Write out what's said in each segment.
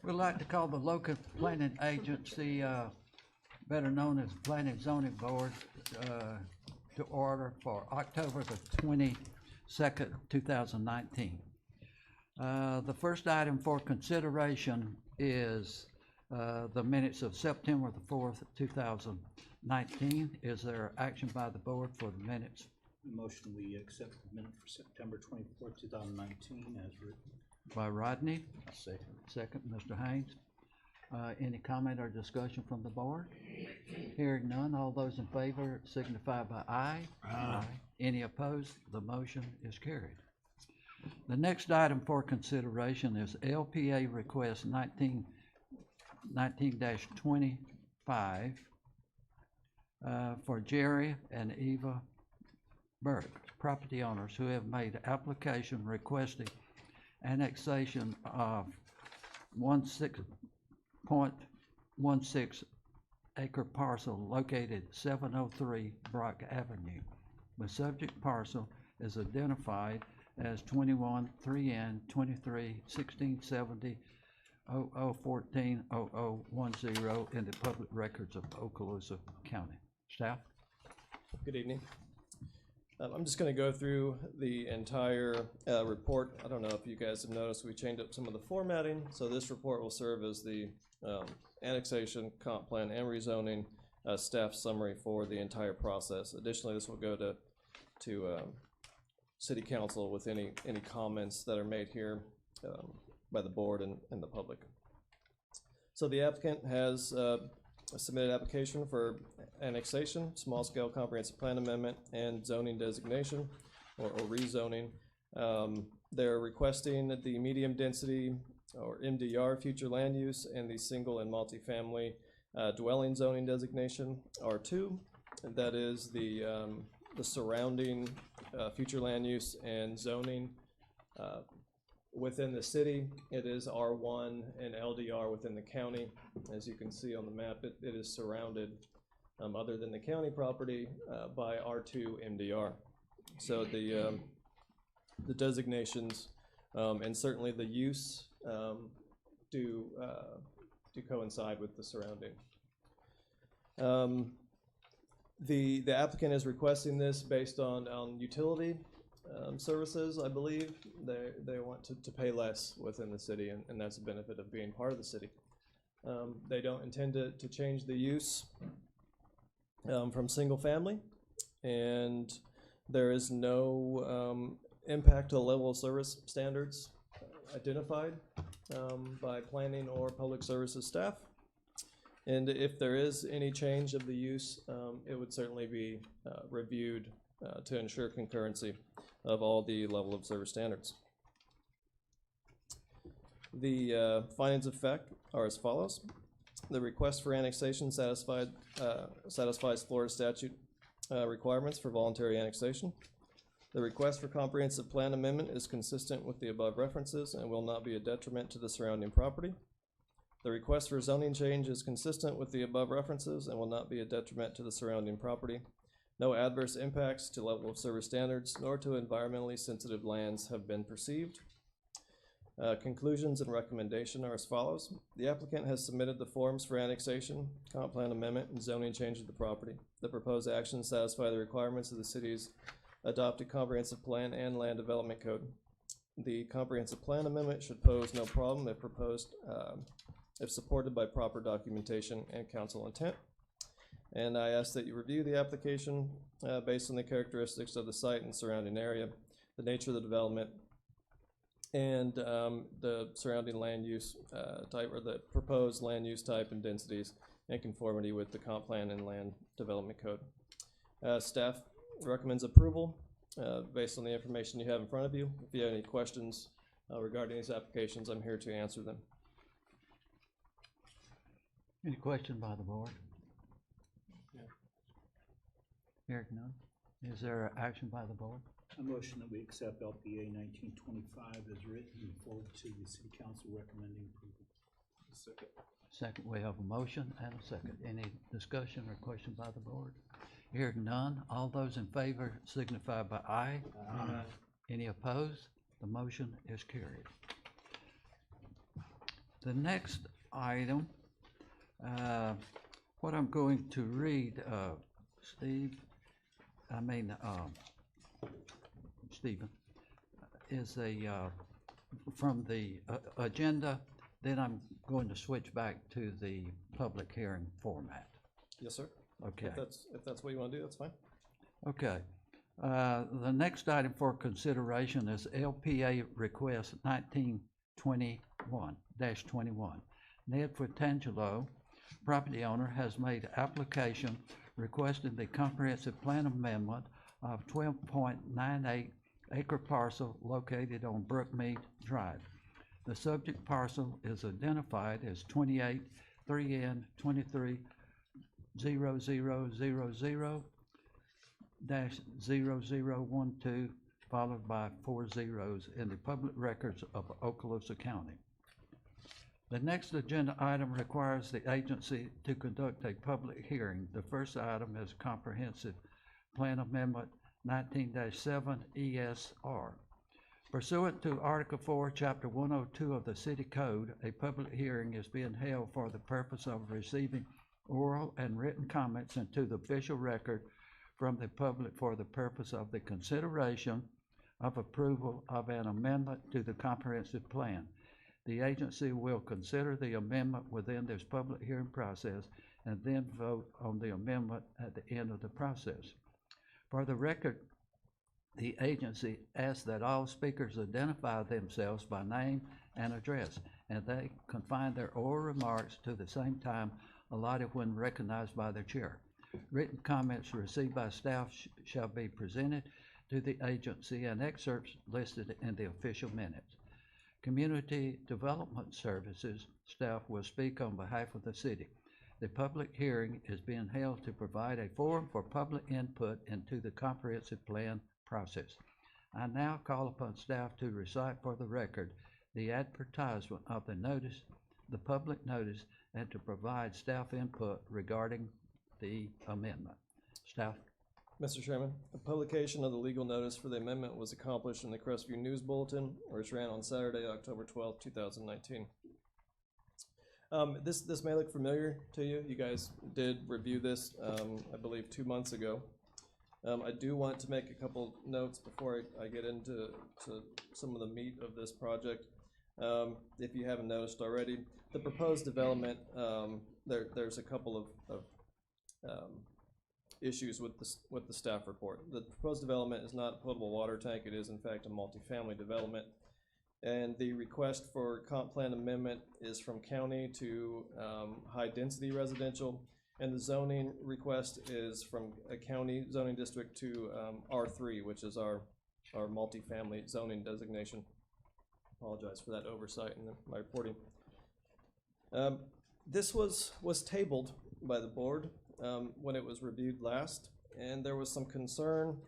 We'd like to call the local planning agency, better known as Planning Zoning Board, to order for October the 22nd, 2019. The first item for consideration is the minutes of September the 4th, 2019. Is there action by the board for the minutes? Motion we accept the minute for September 24th, 2019 as written. By Rodney. Second. Second, Mr. Haynes. Any comment or discussion from the board? Hearing none, all those in favor signify by aye. Aye. Any opposed? The motion is carried. The next item for consideration is LPA request 19-25 for Jerry and Eva Burke, property owners who have made application requesting annexation of 16.16 acre parcel located 703 Brock Avenue. The subject parcel is identified as 21 3N 23 1670 0014 0010 in the public records of Okaloosa County. Staff? Good evening. I'm just going to go through the entire report. I don't know if you guys have noticed we changed up some of the formatting, so this report will serve as the annexation, comp plan, and rezoning staff summary for the entire process. Additionally, this will go to City Council with any comments that are made here by the board and the public. So the applicant has submitted application for annexation, small-scale comprehensive plan amendment, and zoning designation or rezoning. They're requesting the medium density or MDR future land use and the single and multifamily dwelling zoning designation R2. That is the surrounding future land use and zoning within the city. It is R1 and LDR within the county. As you can see on the map, it is surrounded, other than the county property, by R2 MDR. So the designations and certainly the use do coincide with the surrounding. The applicant is requesting this based on utility services, I believe. They want to pay less within the city, and that's a benefit of being part of the city. They don't intend to change the use from single family, and there is no impact to the level of service standards identified by planning or public services staff. And if there is any change of the use, it would certainly be reviewed to ensure concurrency of all the level of service standards. The findings of fact are as follows. The request for annexation satisfies Florida statute requirements for voluntary annexation. The request for comprehensive plan amendment is consistent with the above references and will not be a detriment to the surrounding property. The request for zoning change is consistent with the above references and will not be a detriment to the surrounding property. No adverse impacts to level of service standards nor to environmentally sensitive lands have been perceived. Conclusions and recommendation are as follows. The applicant has submitted the forms for annexation, comp plan amendment, and zoning change of the property. The proposed actions satisfy the requirements of the city's adopted comprehensive plan and land development code. The comprehensive plan amendment should pose no problem if proposed, if supported by proper documentation and council intent. And I ask that you review the application based on the characteristics of the site and surrounding area, the nature of the development, and the surrounding land use type, or the proposed land use type and densities in conformity with the comp plan and land development code. Staff recommends approval based on the information you have in front of you. If you have any questions regarding these applications, I'm here to answer them. Any question by the board? Yeah. Hearing none. Is there action by the board? A motion that we accept LPA 1925 as written and forward to the City Council recommending approval. Second. Second, we have a motion and a second. Any discussion or question by the board? Hearing none, all those in favor signify by aye. Aye. Any opposed? The motion is carried. The next item, what I'm going to read, Stephen, is from the agenda, then I'm going to switch back to the public hearing format. Yes, sir. Okay. If that's what you want to do, that's fine. Okay. The next item for consideration is LPA request 1921-21. Ned Fratangelo, property owner, has made application requesting the comprehensive plan amendment of 12.98 acre parcel located on Brookmead Drive. The subject parcel is identified as 28 3N 23 0000 -0012, followed by 4 zeros in the public records of Okaloosa County. The next agenda item requires the agency to conduct a public hearing. The first item is Comprehensive Plan Amendment 19-7 ESR. Pursuant to Article 4, Chapter 102 of the City Code, a public hearing is being held for the purpose of receiving oral and written comments into the official record from the public for the purpose of the consideration of approval of an amendment to the comprehensive plan. The agency will consider the amendment within this public hearing process and then vote on the amendment at the end of the process. For the record, the agency asks that all speakers identify themselves by name and address, and they confine their oral remarks to the same time allotted when recognized by the chair. Written comments received by staff shall be presented to the agency and excerpts listed in the official minutes. Community Development Services staff will speak on behalf of the city. The public hearing is being held to provide a forum for public input into the comprehensive plan process. I now call upon staff to recite for the record the advertisement of the notice, the public notice, and to provide staff input regarding the amendment. Staff. Mr. Chairman, the publication of the legal notice for the amendment was accomplished in the Crestview News Bulletin, which ran on Saturday, October 12th, 2019. This may look familiar to you. You guys did review this, I believe, 2 months ago. I do want to make a couple notes before I get into some of the meat of this project. If you haven't noticed already, the proposed development, there's a couple of issues with the staff report. The proposed development is not a potable water tank. It is in fact a multifamily development. And the request for comp plan amendment is from county to high density residential. And the zoning request is from a county zoning district to R3, which is our multifamily zoning designation. Apologize for that oversight in my reporting. This was tabled by the board when it was reviewed last, and there was some concern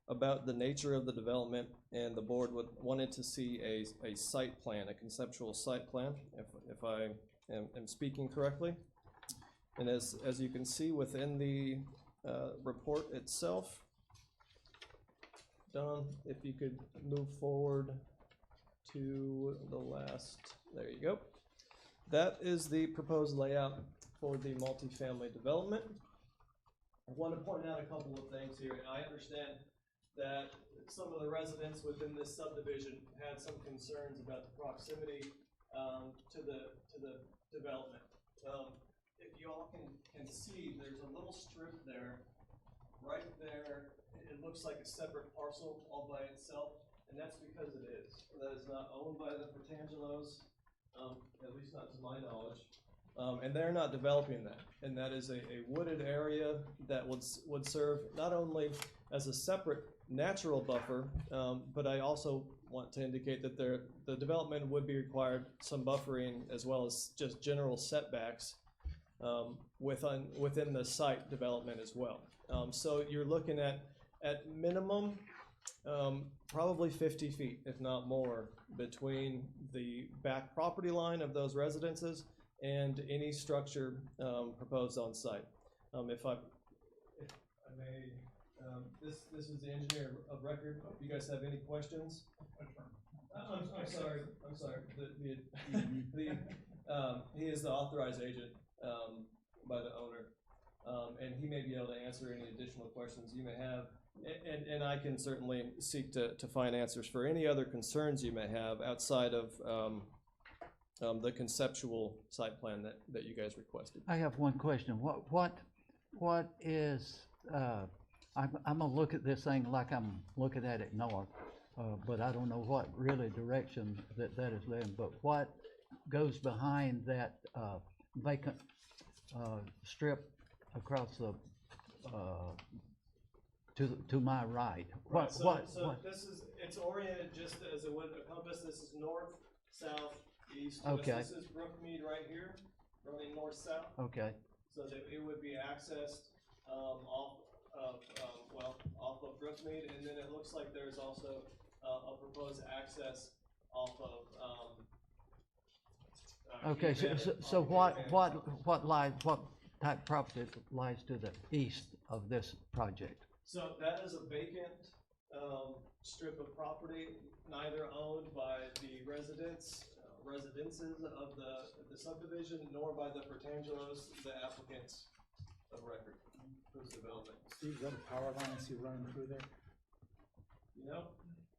about the nature of the development, and the board wanted to see a site plan, a conceptual site plan, if I am speaking correctly. And as you can see within the report itself, Don, if you could move forward to the last, there you go. That is the proposed layout for the multifamily development. I want to point out a couple of things here. I understand that some of the residents within this subdivision had some concerns about the proximity to the development. If you all can see, there's a little strip there, right there. It looks like a separate parcel all by itself, and that's because it is. That is not owned by the Fratangelos, at least not to my knowledge. And they're not developing that. And that is a wooded area that would serve not only as a separate natural buffer, but I also want to indicate that the development would be required some buffering as well as just general setbacks within the site development as well. So you're looking at minimum probably 50 feet, if not more, between the back property line of those residences and any structure proposed on site. If I may, this is the engineer of record. If you guys have any questions, I'm sorry. He is the authorized agent, by the owner. And he may be able to answer any additional questions you may have. And I can certainly seek to find answers for any other concerns you may have outside of, the conceptual site plan that you guys requested. I have one question. What is, I'm gonna look at this thing like I'm looking at it north, but I don't know what really direction that is in, but what goes behind that, vacant, strip across the, to my right? Right, so What? this is, it's oriented just as it would a compass. This is north, south, east, west. Okay. This is Brookmead right here, running north-south. Okay, So that it would be accessed, off of Brookmead, and then it looks like there's also, a proposed access off of, okay, so what type property lies to the east of this project? So that is a vacant, strip of property, neither owned by the residences of the subdivision, nor by the Pertangelos, the applicants of record for this development. Steve, is that a power line I see running through there? You know,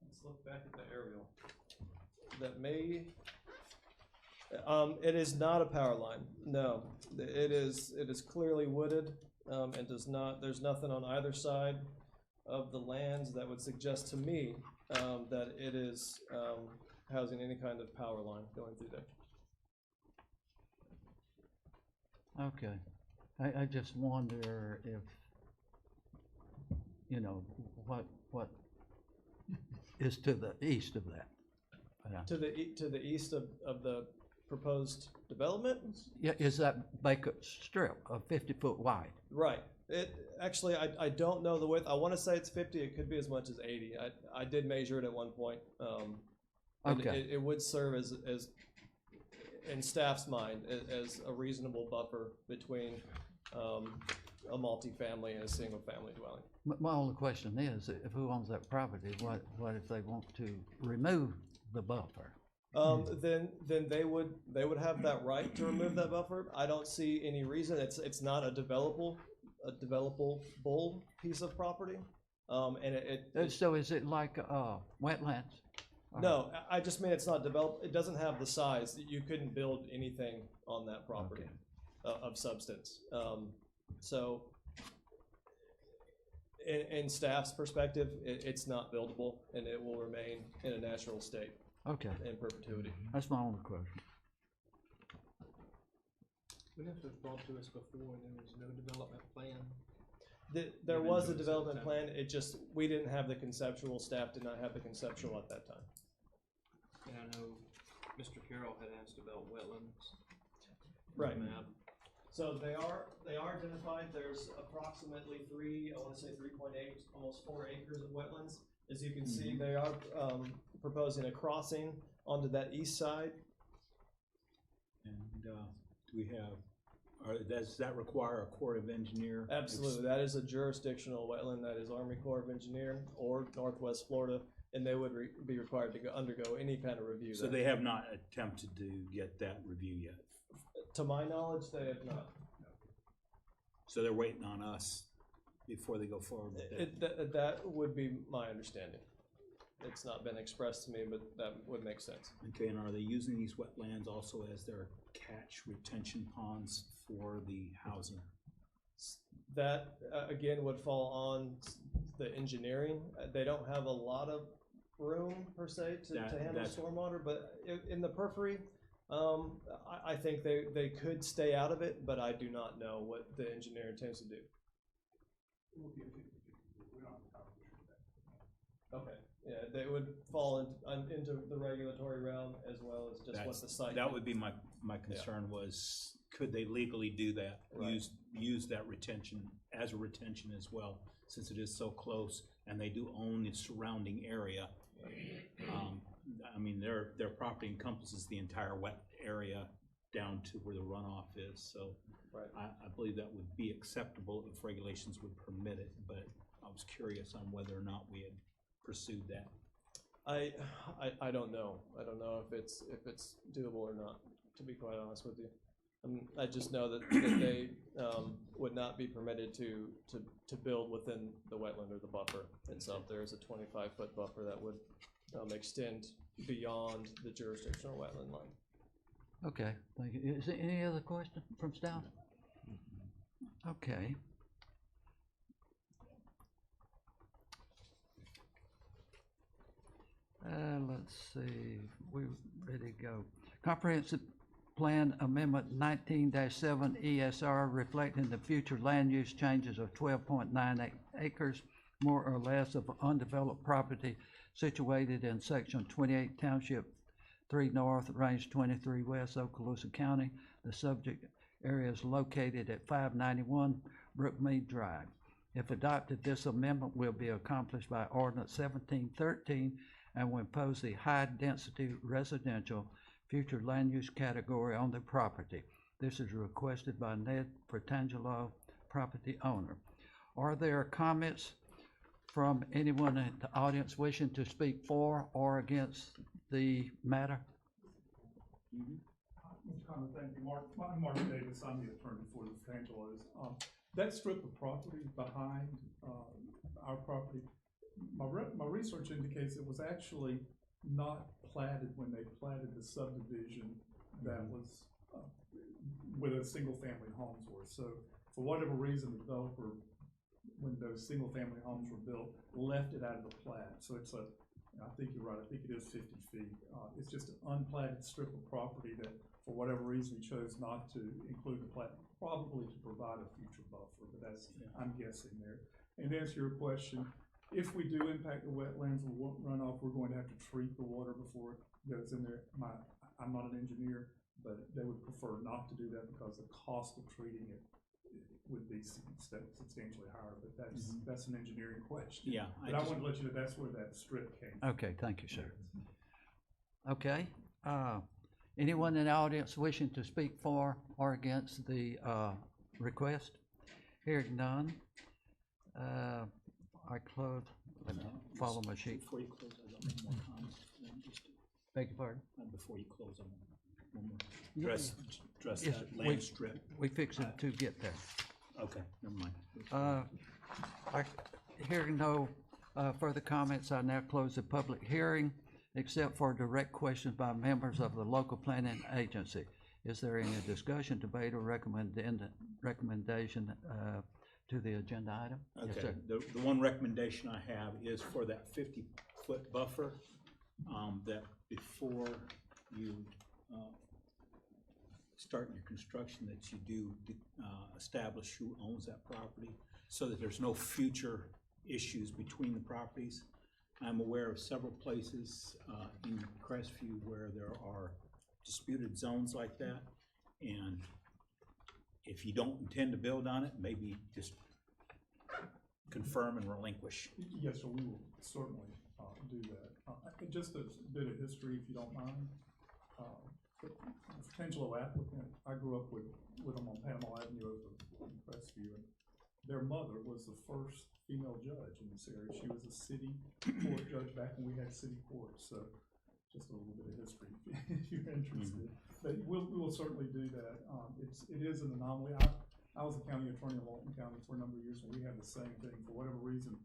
let's look back at the aerial. That may, it is not a power line, no. It is clearly wooded, and there's nothing on either side of the lands that would suggest to me, that it is, housing any kind of power line going through there. Okay, I just wonder if, you know, what is to the east of that? To the east of the proposed development? Yeah, is that vacant strip of 50-foot wide? Right. It actually, I don't know the width. I want to say it's 50. It could be as much as 80. I did measure it at one point. And Okay. it would serve as in staff's mind as a reasonable buffer between a multifamily and a single family dwelling. My only question is, if who owns that property, what if they want to remove the buffer? Then they would have that right to remove that buffer. I don't see any reason. It's not a developable piece of property. And So is it like wetlands? no, I just mean it's not developed. It doesn't have the size that you couldn't build anything on that property of substance. So in staff's perspective, it's not buildable, and it will remain in a natural state Okay, in perpetuity. that's my only question. This was brought to us before, and there was no development plan. There Even was a though it's development at the plan, it just, we didn't have the conceptual, staff did not have the conceptual at that time. And I know Mr. Carroll had asked about wetlands. Right. Map. So they are identified. There's approximately 3.8, almost 4 acres of wetlands. As you can see, they are proposing a crossing onto that east side. And, do we have, does that require a Corps of Engineer? Absolutely, that is a jurisdictional wetland. That is Army Corps of Engineer or Northwest Florida, and they would be required to undergo any kind of review. So they have not attempted to get that review yet? To my knowledge, they have not. So they're waiting on us before they go forward with that? That would be my understanding. It's not been expressed to me, but that would make sense. Okay, and are they using these wetlands also as their catch retention ponds for the housing? That, again, would fall on the engineering. They don't have a lot of room, per se, to handle that's- stormwater, but in the periphery, I think they could stay out of it, but I do not know what the engineer intends to do. Okay, yeah, they would fall into the regulatory realm as well as just what the site. That would be my concern was, could they legally do that? Right. Use that retention as a retention as well, since it is so close, and they do own the surrounding area. I mean, their property encompasses the entire wet area down to where the runoff is, so Right. I believe that would be acceptable if regulations would permit it, but I was curious on whether or not we had pursued that. I don't know. I don't know if it's doable or not. to be quite honest with you. I just know that they would not be permitted to build within the wetland or the buffer itself. There is a 25-foot buffer that would extend beyond the jurisdictional wetland line. Okay, thank you. Is there any other question from staff? Okay. Let's see, we ready to go. Comprehensive Plan Amendment 19-7 ESR reflecting the future land use changes of 12.98 acres, more or less, of undeveloped property situated in Section 28 Township 3 North, Range 23 West, Okaloosa County. The subject area is located at 591 Brookmead Drive. If adopted, this amendment will be accomplished by Ordinance 1713 and will impose the high-density residential future land use category on the property. This is requested by Ned Fratangelo, property owner. Are there comments from anyone in the audience wishing to speak for or against the matter? Comment, thank you, Mark. I'm Mark Davis. I'm the attorney for the Frangelos. That strip of property behind our property, my research indicates it was actually not platted when they platted the subdivision that was where the single-family homes were. So for whatever reason, the developer, when those single-family homes were built, left it out of the plat. So it's I think you're right, I think it is 50 feet. It's just an unplatted strip of property that, for whatever reason, chose not to include the plat, probably to provide a future buffer, but that's, I'm guessing there. And to answer your question, if we do impact the wetlands and runoff, we're going to have to treat the water before it goes in there. I'm not an engineer, but they would prefer not to do that because the cost of treating it would be substantially higher, but that's an engineering question. Yeah. But I want to let you know that's where that strip came from. Okay, thank you, sir. Okay, anyone in the audience wishing to speak for or against the request? Hearing none, I close, let me follow my sheet. Before you close, I got one more comment. Beg your pardon? Before you close, I want one more. Address Yes, that land strip. We fix it to get there. Okay, never mind. Hearing no further comments, I now close the public hearing, except for direct questions by members of the local planning agency. Is there any discussion, debate, or recommendation to the agenda item? Yes, Okay, sir. the one recommendation I have is for that 50-foot buffer, that before you start your construction, that you do establish who owns that property so that there's no future issues between the properties. I'm aware of several places in Crestview where there are disputed zones like that, and if you don't intend to build on it, maybe just confirm and relinquish. Yes, sir, we will certainly do that. Just a bit of history, if you don't mind. The Fratangelo applicant, I grew up with them on Panama Avenue over in Crestview, and their mother was the first female judge in this area. She was a city court judge back when we had city courts, so just a little bit of history if you're interested. But we will certainly do that. It is an anomaly. I was a county attorney in Walton County for a number of years, and we had the same thing. For whatever reason,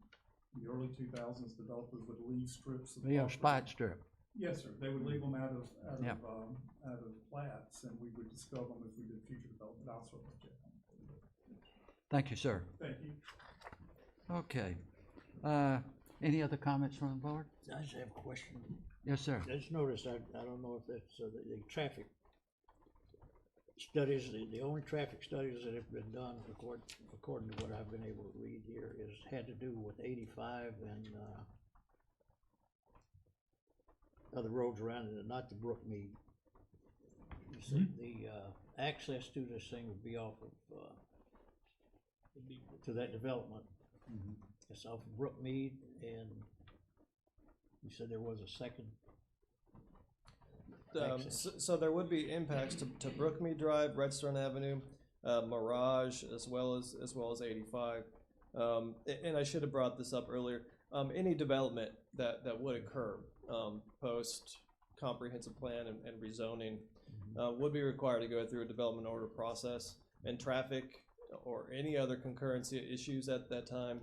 in the early 2000s, developers would leave strips of property. Spot strip. Yes, sir. They would leave them out of plats, and we would discover them as we did future development. I'll certainly check on it. Thank you, sir. Thank you. Okay. Any other comments from the board? I just have a question. Yes, sir. I just noticed, I don't know if that's the traffic studies, the only traffic studies that have been done according to what I've been able to read here is had to do with 85 and other roads around it, not the Brookmead. You see, the access to this thing would be off of to that development. It's off of Brookmead, and you said there was a second. So there would be impacts to Brookmead Drive, Redstone Avenue, Mirage, as well as 85. And I should have brought this up earlier. Any development that would occur post comprehensive plan and rezoning would be required to go through a development order process, and traffic or any other concurrency issues at that time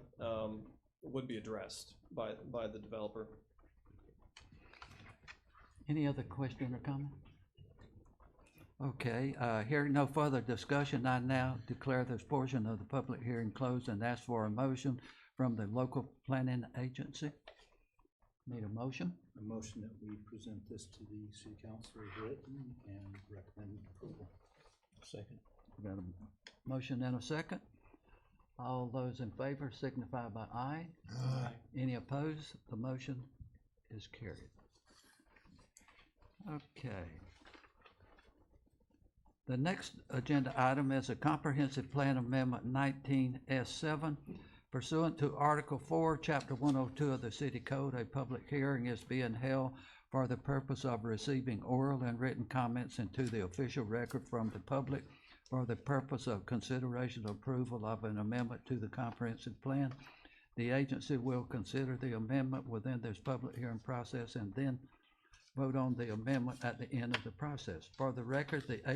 would be addressed by the developer. Any other question or comment? Okay, hearing no further discussion, I now declare this portion of the public hearing closed and ask for a motion from the local planning agency. Need a motion? A motion that we present this to the city council as written and recommend approval. Second. We got a motion and a second. All those in favor signify by aye. Aye. Any opposed? The motion is carried. Okay. The next agenda item is a comprehensive plan amendment 19S7. Pursuant to Article 4, Chapter 102 of the City Code, a public hearing is being held for the purpose of receiving oral and written comments into the official record from the public for the purpose of consideration or approval of an amendment to the comprehensive plan. The agency will consider the amendment within this public hearing process and then vote on the amendment at the end of the process. For the record, the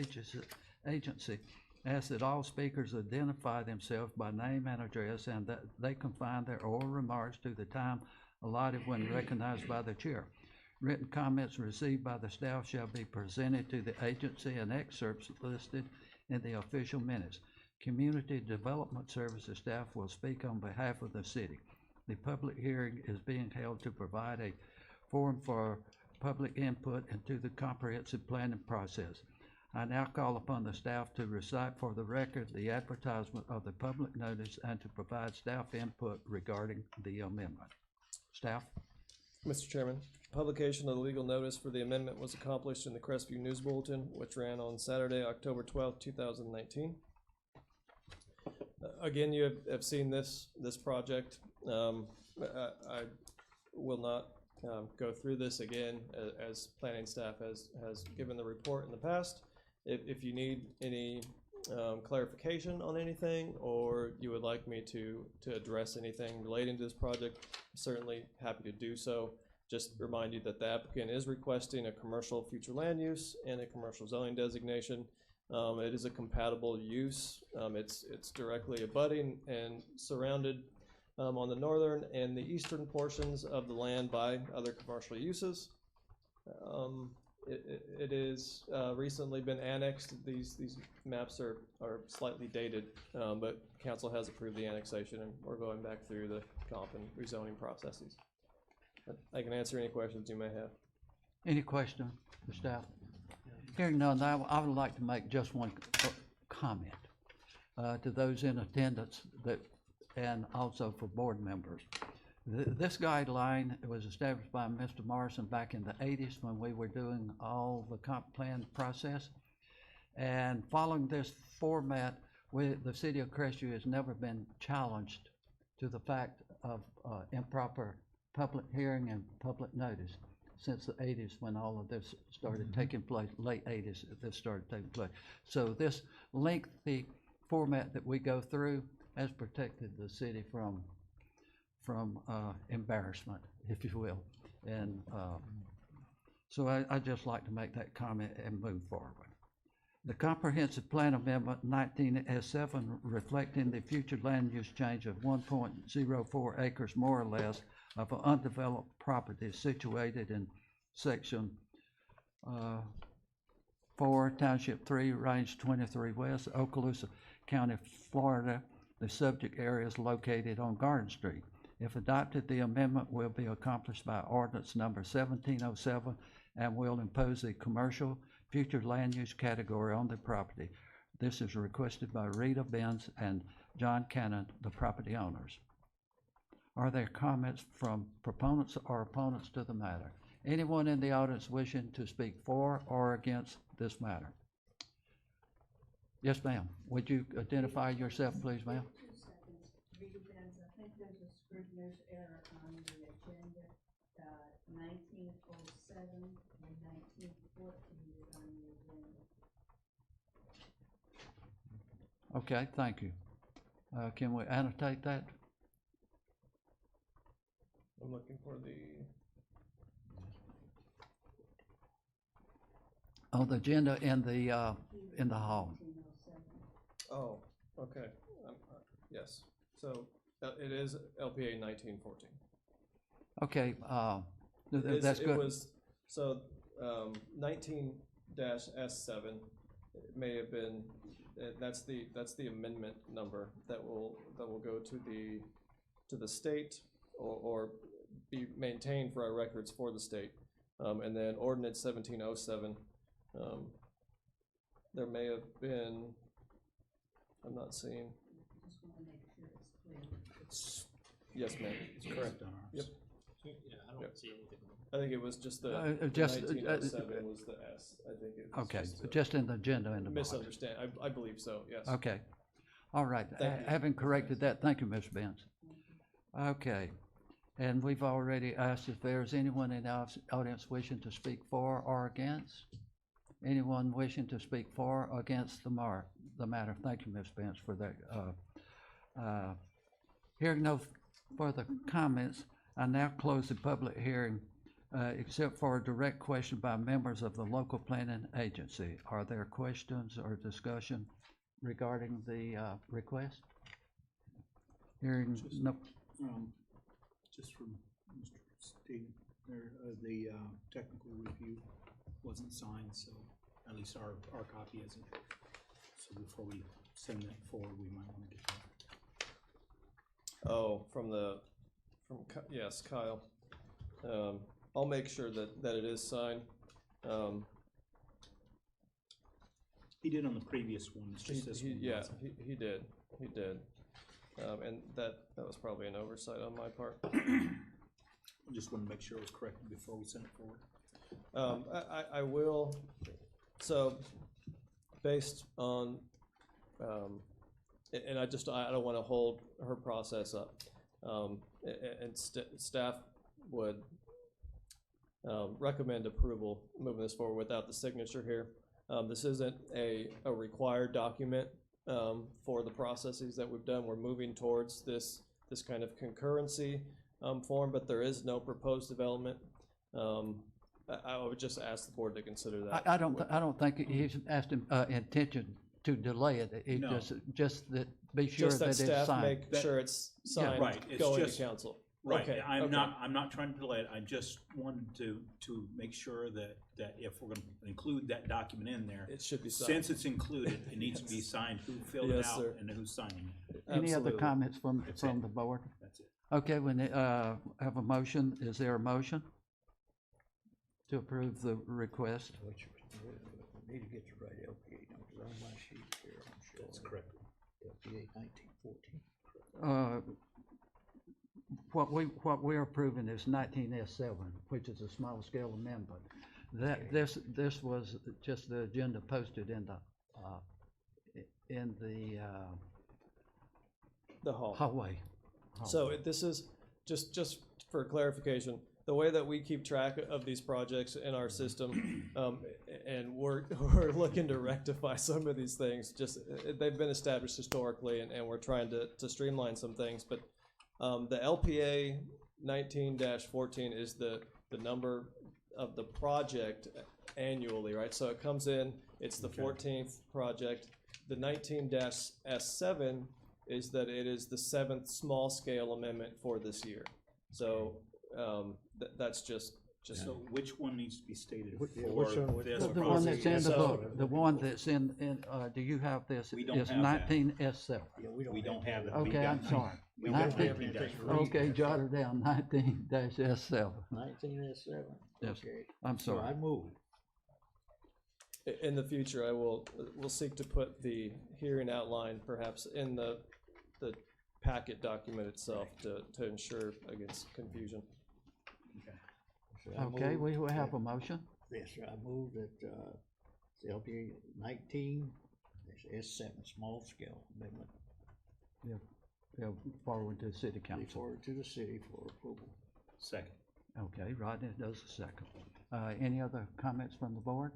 agency asks that all speakers identify themselves by name and address and that they confine their oral remarks to the time allotted when recognized by the chair. Written comments received by the staff shall be presented to the agency and excerpts listed in the official minutes. Community Development Services staff will speak on behalf of the city. The public hearing is being held to provide a forum for public input into the comprehensive planning process. I now call upon the staff to recite for the record the advertisement of the public notice and to provide staff input regarding the amendment. Staff? Mr. Chairman, publication of the legal notice for the amendment was accomplished in the Crestview News Bulletin, which ran on Saturday, October 12th, 2019. Again, you have seen this project. I will not go through this again, as planning staff has given the report in the past. If you need any clarification on anything, or you would like me to address anything relating to this project, I'm certainly happy to do so. Just remind you that the applicant is requesting a commercial future land use and a commercial zoning designation. It is a compatible use. It's directly abutting and surrounded on the northern and the eastern portions of the land by other commercial uses. It is recently been annexed. These maps are slightly dated, but council has approved the annexation, and we're going back through the comp and rezoning processes. I can answer any questions you may have. Any question for staff? Hearing none, I would like to make just one comment to those in attendance and also for board members. This guideline was established by Mr. Morrison back in the 80s when we were doing all the comp plan process. And following this format, the city of Crestview has never been challenged to the fact of improper public hearing and public notice since the 80s when all of this started taking place, late 80s this started taking place. So this lengthy format that we go through has protected the city from embarrassment, if you will. And so I'd just like to make that comment and move forward. The Comprehensive Plan Amendment 19S7, reflecting the future land use change of 1.04 acres more or less of an undeveloped property situated in Section 4, Township 3, Range 23 West, Okaloosa County, Florida. The subject area is located on Garden Street. If adopted, the amendment will be accomplished by ordinance number 1707 and will impose the commercial future land use category on the property. This is requested by Rita Benz and John Cannon, the property owners. Are there comments from proponents or opponents to the matter? Anyone in the audience wishing to speak for or against this matter? Yes, ma'am. Would you identify yourself, please, ma'am? 2 seconds. Rita Benz, I think there's a scrivener's error on the agenda. 1907 and 1914 is on the agenda. Okay, thank you. Can we annotate that? I'm looking for the. on the agenda in the hall. Oh, okay, yes, so, it is LPA 1914. Okay, that's It good. was, so, 19-S7, it may have been, that's the amendment number that will go to the state or be maintained for our records for the state. And then ordinance 1707, there may have been, I'm not seeing, Just wanna make sure it's clear. It's, yes, ma'am. it's correct on ours. Yep. Yeah, I Yep. don't see anything. I think it was just the Just, 1907 was the S. I think it was Okay, just a just in the agenda in the box. misunderstand. I believe so, yes. Okay, all right. Thank you. Having corrected that, thank you, Mr. Benz. Okay, and we've already asked if there's anyone in the audience wishing to speak for or against? Anyone wishing to speak for or against the matter? Thank you, Ms. Benz, for that. Hearing no further comments, I now close the public hearing, except for a direct question by members of the local planning agency. Are there questions or discussion regarding the request? Hearing no, Just from Mr. Steve, there, the technical review wasn't signed, so at least our copy isn't. So before we send that forward, we might want to get that. Oh, yes, Kyle. I'll make sure that it is signed. He did on the previous one, it's just this one. Yeah, wasn't. he did. And that was probably an oversight on my part. I just want to make sure it was corrected before we send it forward. I will, so, based on, and I don't want to hold her process up. And staff would recommend approval moving this forward without the signature here. This isn't a required document for the processes that we've done. We're moving towards this kind of concurrency form, but there is no proposed development. I would just ask the board to consider that. I don't think he's asked him, intention to delay it. He No. just that, be sure Just that that it's staff signed. make sure it's signed right, it's going just- to council. Right, Okay, I'm okay. not trying to delay it, I just wanted to make sure that if we're gonna include that document in there, It should be signed. since it's included, it needs to be Yes. signed, who filled it Yes, out, sir. and who's signing it. Any other Absolutely. comments from That's the it. board? That's it. Okay, we have a motion. Is there a motion to approve the request? Which, we need to get the right LPA numbers on my sheet here, I'm sure. That's correct. LPA 1914. What we're approving is 19S7, which is a small scale amendment. This was just the agenda posted in The hall. hallway. So this is, just for clarification, the way that we keep track of these projects in our system, and we're looking to rectify some of these things, they've been established historically, and we're trying to streamline some things, but the LPA 19-14 is the number of the project annually, right? So it comes in, it's the 14th project. The 19-S7 is that it is the 7th small scale amendment for this year. So that's just So which one needs to be stated Which for one? this The one that's in the process? book, the one that's in, do you have this? We don't Is have that. 19S7. Yeah, We don't have it. Okay, I'm sorry. We don't have 19 it. Okay, jot it down, 19-S7. 19S7, Yes. okay. I'm So sorry. I move. in the future, we'll seek to put the hearing outline perhaps in the packet document itself to ensure against confusion. So I Okay, move we will have that- a motion. Yes, sir, I move that, the LPA 19, that's S7, small scale amendment, They'll forward to the city be council. forwarded to the city for approval. Second. Okay, Rodney does the second. Any other comments from the board?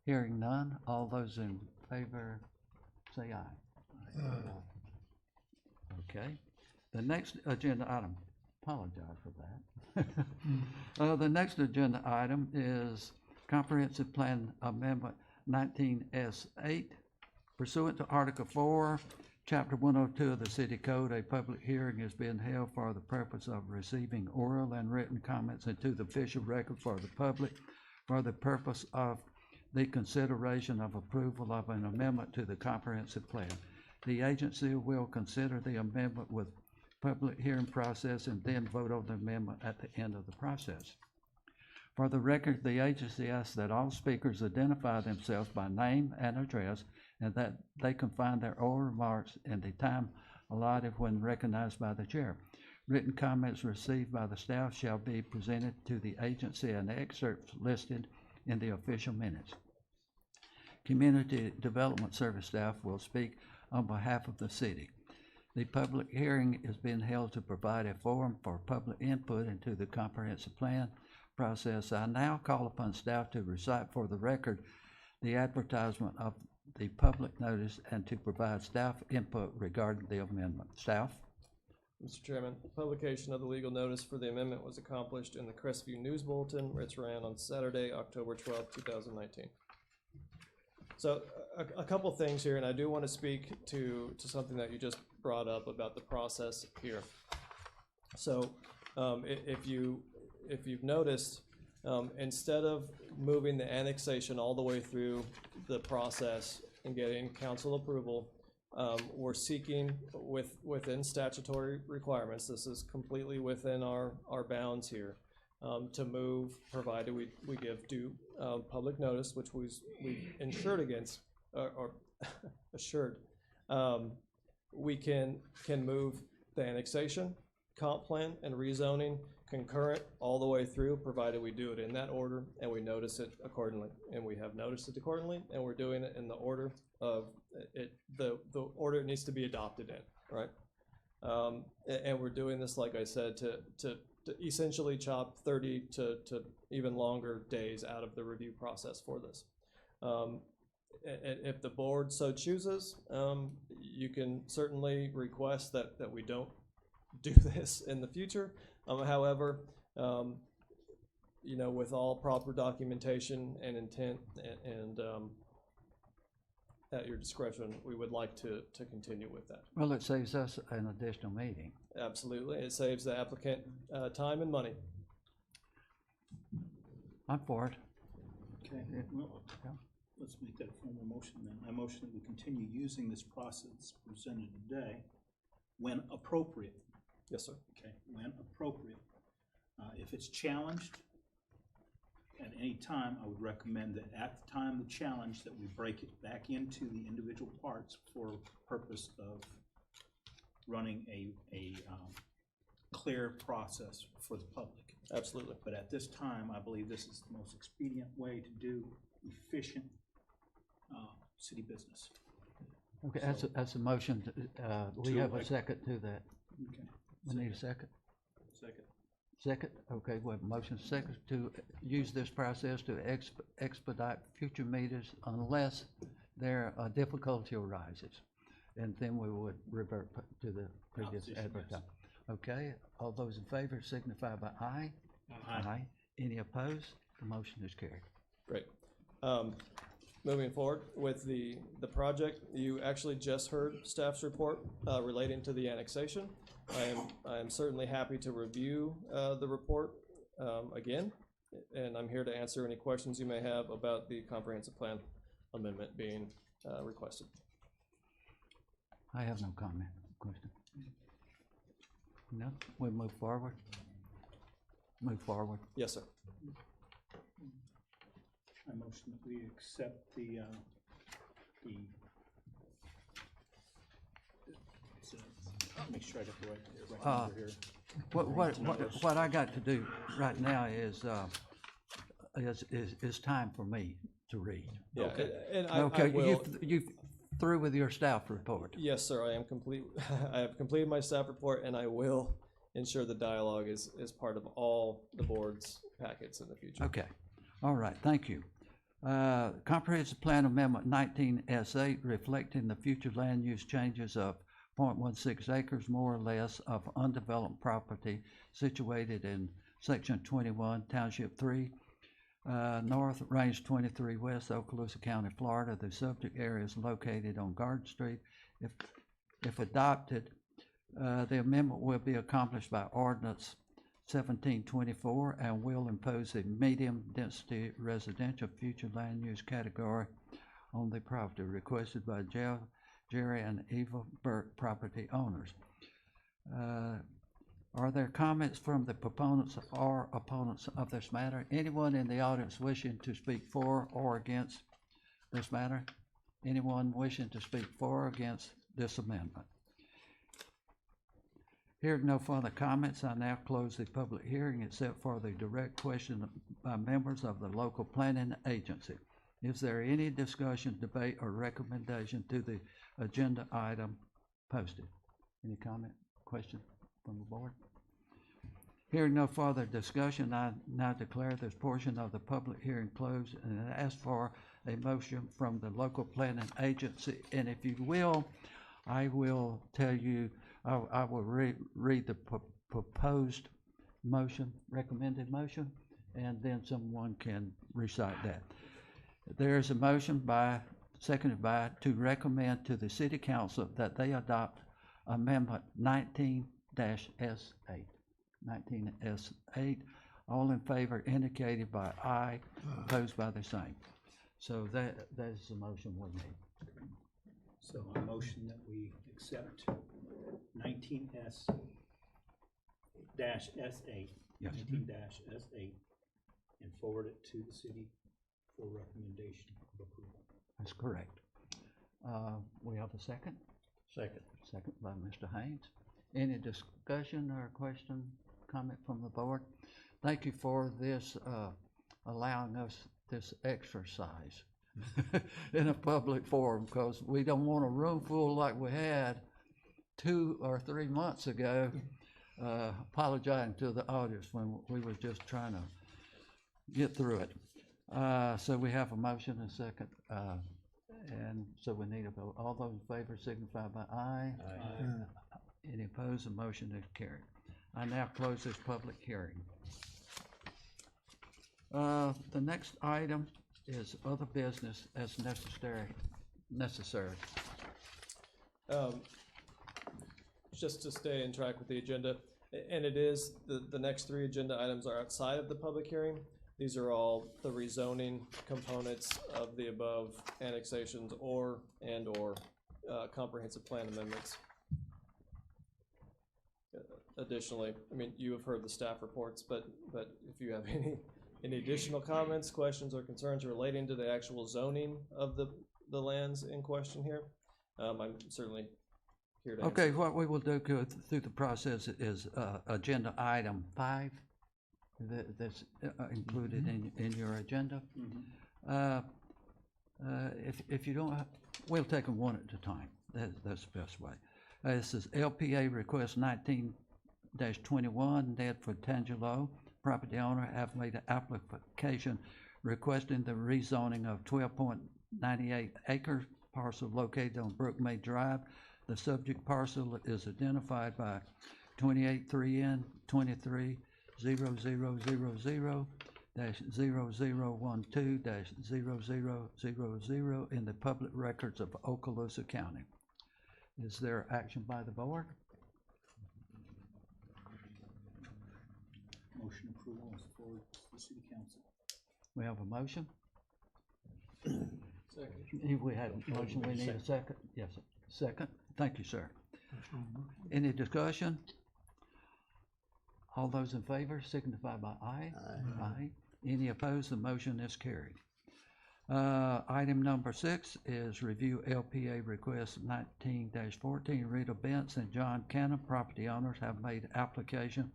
Hearing none, all those in favor say aye. Okay, the next agenda item, apologize for that. The next agenda item is Comprehensive Plan Amendment 19S8. Pursuant to Article 4, Chapter 102 of the City Code, a public hearing is being held for the purpose of receiving oral and written comments into the official record for the public for the purpose of the consideration of approval of an amendment to the comprehensive plan. The agency will consider the amendment with public hearing process and then vote on the amendment at the end of the process. For the record, the agency asks that all speakers identify themselves by name and address, and that they confine their oral remarks in the time allotted when recognized by the chair. Written comments received by the staff shall be presented to the agency and excerpts listed in the official minutes. Community Development Service staff will speak on behalf of the city. The public hearing is being held to provide a forum for public input into the comprehensive plan process. I now call upon staff to recite for the record the advertisement of the public notice and to provide staff input regarding the amendment. Staff? Mr. Chairman, publication of the legal notice for the amendment was accomplished in the Crestview News Bulletin, which ran on Saturday, October 12th, 2019. So a couple things here, and I do want to speak to something that you just brought up about the process here. So if you've noticed, instead of moving the annexation all the way through the process and getting council approval, we're seeking within statutory requirements, this is completely within our bounds here, to move, provided we give due public notice, which we've insured against, or assured. We can move the annexation, comp plan, and rezoning concurrent all the way through, provided we do it in that order and we notice it accordingly. And we have noticed it accordingly, and we're doing it in the order of it, the order it needs to be adopted in, right? And we're doing this, like I said, to essentially chop 30 to even longer days out of the review process for this. If the board so chooses, you can certainly request that we don't do this in the future. However, you know, with all proper documentation and intent and at your discretion, we would like to continue with that. Well, it saves us an additional meeting. Absolutely. It saves the applicant time and money. I'm for it. Okay, well, let's make that a formal motion then. I motion that we continue using this process presented today when appropriate. Yes, sir. Okay, when appropriate. If it's challenged at any time, I would recommend that at the time of the challenge that we break it back into the individual parts for purpose of running a clear process for the public. Absolutely. But at this time, I believe this is the most expedient way to do efficient city business. Okay, that's a motion. We have a second to that. Okay. We need a second. Second. Second? Okay, we have a motion second to use this process to expedite future meetings unless there a difficulty arises. And then we would revert to the previous Opposition, advertisement. Okay, all those in favor signify by aye. Aye. Any opposed? The motion is carried. Great. Moving forward with the project, you actually just heard staff's report relating to the annexation. I am certainly happy to review the report again, and I'm here to answer any questions you may have about the comprehensive plan amendment being requested. I have no comment, question. No, we move forward. Move forward. Yes, sir. I motion that we accept make sure I got the right number here. What I got to do right now is time for me to read. Yeah, Okay. and I Okay, will. you through with your staff report. Yes, sir. I am complete. I have completed my staff report, and I will ensure the dialogue is part of all the board's packets in the future. Okay, all right, thank you. Comprehensive Plan Amendment 19S8 reflecting the future land use changes of 0.16 acres more or less of undeveloped property situated in Section 21, Township 3, North, Range 23 West, Okaloosa County, Florida. The subject area is located on Garden Street. If adopted, the amendment will be accomplished by ordinance 1724 and will impose a medium-density residential future land use category on the property requested by Jerry and Eva Burke, property owners. Are there comments from the proponents or opponents of this matter? Anyone in the audience wishing to speak for or against this matter? Anyone wishing to speak for or against this amendment? Hearing no further comments, I now close the public hearing except for the direct question by members of the local planning agency. Is there any discussion, debate, or recommendation to the agenda item posted? Any comment, question from the board? Hearing no further discussion, I now declare this portion of the public hearing closed and ask for a motion from the local planning agency. And if you will, I will tell you, I will read the proposed motion, recommended motion, and then someone can recite that. There is a motion seconded by, to recommend to the city council that they adopt amendment 19-S8. 19-S8. All in favor indicated by aye, opposed by the same. So that is the motion we need. So I motion that we accept 19S-S8, Yes. 19-S8, and forward it to the city for recommendation of approval. That's correct. We have a second? Second. Second by Mr. Haynes. Any discussion or question, comment from the board? Thank you for this, allowing us this exercise in a public forum, because we don't want a room full like we had 2 or 3 months ago, apologizing to the audience when we were just trying to get through it. So we have a motion and a second, and so we need a vote. All those in favor signify by aye. Aye. Any opposed, the motion is carried. I now close this public hearing. The next item is other business as necessary. Just to stay in track with the agenda, and it is, the next 3 agenda items are outside of the public hearing. These are all the rezoning components of the above annexations or comprehensive plan amendments. Additionally, I mean, you have heard the staff reports, but if you have any additional comments, questions, or concerns relating to the actual zoning of the lands in question here, I'm certainly here to answer. Okay, what we will do go through the process is agenda item 5 that's included in your agenda. If you don't, we'll take them one at a time. That's the best way. This is LPA request 19-21, Nedford Tangelo. Property owner have made an application requesting the rezoning of 12.98 acre parcel located on Brookmay Drive. The subject parcel is identified by 283N 23-0000-0012-0000 in the public records of Okaloosa County. Is there action by the board? Motion approval is forward to the city council. We have a motion? Second. We have a motion, we need a second? Yes, sir. Second. Thank you, sir. Any discussion? All those in favor signify by aye. Aye. Any opposed? The motion is carried. Item number 6 is review LPA request 19-14. Rita Bentz and John Cannon, property owners, have made application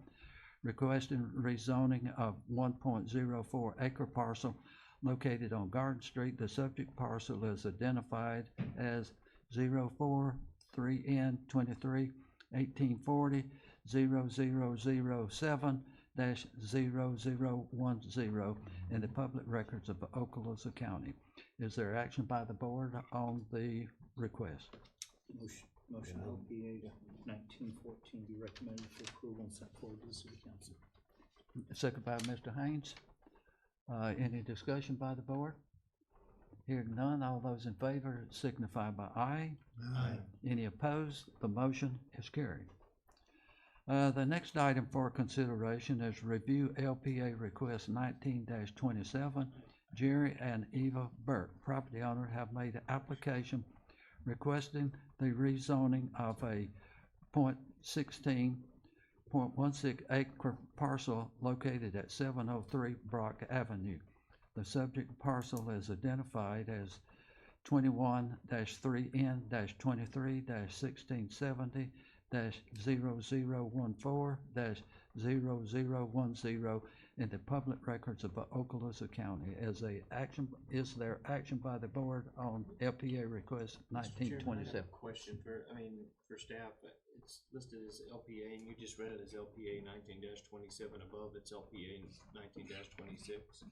requesting rezoning of 1.04 acre parcel located on Garden Street. The subject parcel is identified as 043N23-1840 0007-0010 in the public records of Okaloosa County. Is there action by the board on the request? Motion LPA 1914 be recommended for approval and sent forward to the city council. Second by Mr. Haynes. Any discussion by the board? Hearing none, all those in favor signify by aye. Aye. Any opposed? The motion is carried. The next item for consideration is review LPA request 19-27. Jerry and Eva Burke, property owner, have made an application requesting the rezoning of a .16 acre parcel located at 703 Brock Avenue. The subject parcel is identified as 21-3N-23-1670-0014-0010 in the public records of Okaloosa County. Is there action by the board on LPA request Mr. Chairman, I have 1927? a question for staff. It's listed as LPA, and you just read it as LPA 19-27. Above, it's LPA 19-26.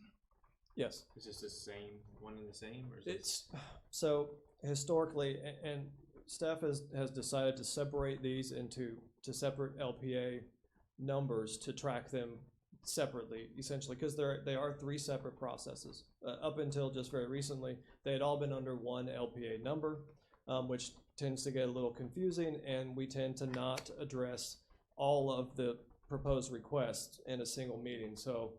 Yes. Is this the same, one and the same, or is It's, so historically, and staff has decided to separate these into separate LPA numbers to track them separately, essentially, because they are three separate processes. Up until just very recently, they had all been under one LPA number, which tends to get a little confusing, and we tend to not address all of the proposed requests in a single meeting. So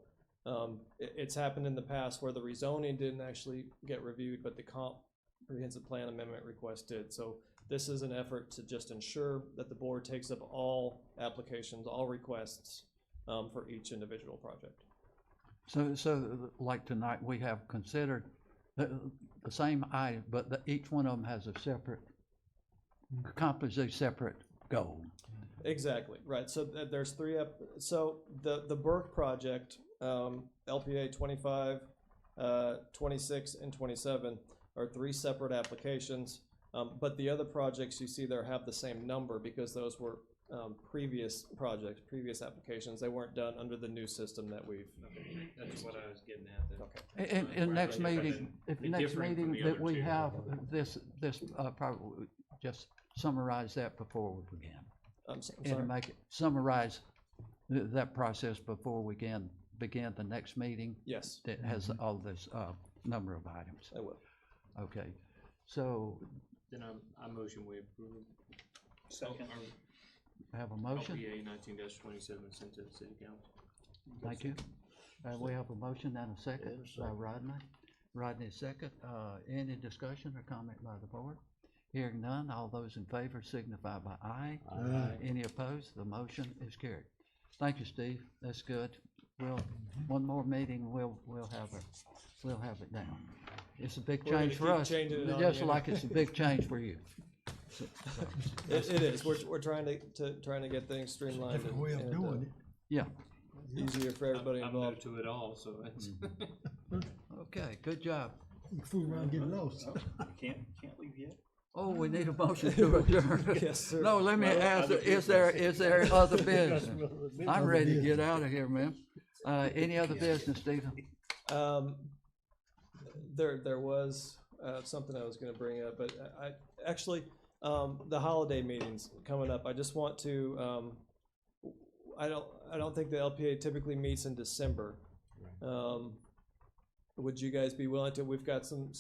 it's happened in the past where the rezoning didn't actually get reviewed, but the comprehensive plan amendment request did. So this is an effort to just ensure that the board takes up all applications, all requests for each individual project. So like tonight, we have considered the same item, but each one of them has a separate, accomplishes a separate goal. Exactly, right. So there's three, so the Burke project, LPA 25, 26, and 27 are three separate applications. But the other projects you see there have the same number because those were previous projects, previous applications. They weren't done under the new system that we've. Okay, that's what I was getting at then. Okay. In next meeting, if Be next different from meeting the that other we two. have this probably just summarize that before we begin. I'm And sorry. make it, summarize that process before we begin the next meeting Yes, that has all this number of items. I will. Okay, so Then I motion we approve. Second. I have a motion. LPA 19-27 sent to the city council. Thank you. We have a motion and a second And a by second. Rodney. Rodney, second. Any discussion or comment by the board? Hearing none, all those in favor signify by aye. Aye. Any opposed? The motion is carried. Thank you, Steve. That's good. One more meeting, we'll have it down. It's a big We're gonna change for keep us, changing it on just you. like it's a big change for you. It is. We're trying to get things streamlined Different way of and, doing it. Yeah, easier for everybody I'm new involved. to it all, so it's. okay, good job. You fool around getting lost. Can't leave yet. Oh, we need a motion to adjourn. Yes, sir. No, let me ask, is there other business? I'm ready to get out of here, man. Any other business, Stephen? There was something I was going to bring up, but I actually the holiday meetings coming up. I just want to. I don't think the LPA typically meets in December. Would you guys be willing to? We've got some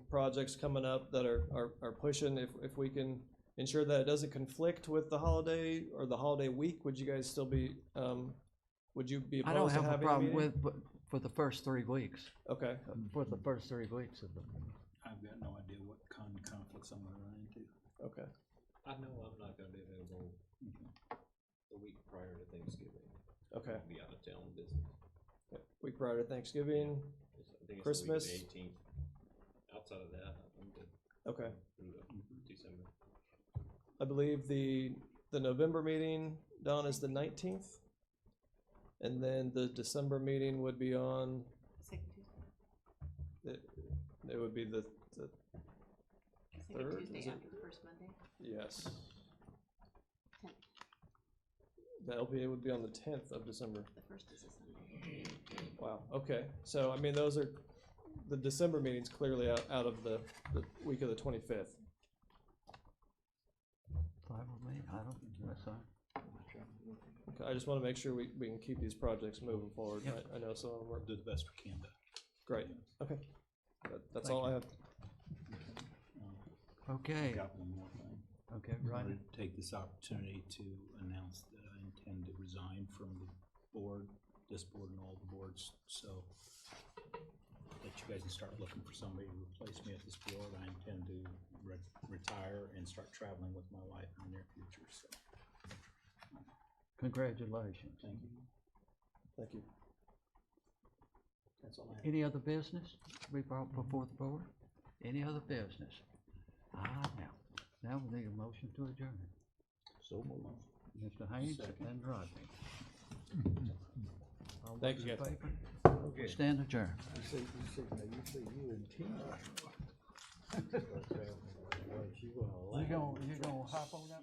projects coming up that are pushing. If we can ensure that it doesn't conflict with the holiday or the holiday week, would you guys still be? Would you be I don't opposed to have a having problem meeting? with, but for the first 3 weeks, Okay. for the first 3 weeks of the. I've got no idea what kind of conflicts I'm gonna run into. Okay. I know I'm not gonna be available the week prior to Thanksgiving. Okay. I'll be out of town business. Okay. Week prior to Thanksgiving. I think it's Christmas? the week of the 18th. Outside of that, I'm good Okay. through December. I believe the November meeting, Don, is the 19th. And then the December meeting would be on, Second Tuesday. it would be the Second Third, Tuesday is it? after the first Monday. yes. 10th. The LPA would be on the 10th of December. The first is a Sunday. Wow, okay. So, I mean, those are, the December meeting's clearly out of the week of the 25th. Fine with me, I don't, that's fine. Okay, I just wanna make sure we can keep these projects moving forward. Yep. I know some of them We'll are, do the best we can to. great, okay. That's Thank all I you. have. Okay, Got one more thing. okay, I right. wanted to take this opportunity to announce that I intend to resign from the board, this board and all the boards, so that you guys can start looking for somebody to replace me at this board. I intend to retire and start traveling with my wife in the near future, so, Congratulations. thank you. Thank you. That's all I have. Any other business we brought before the board? Any other business? Now we need a motion to adjourn. So moved. Mr. Haynes Second. and Rodney. All Thank those you, in guys. favor? Okay. Stand adjourned. You say you and Tina. You You gonna hop on that?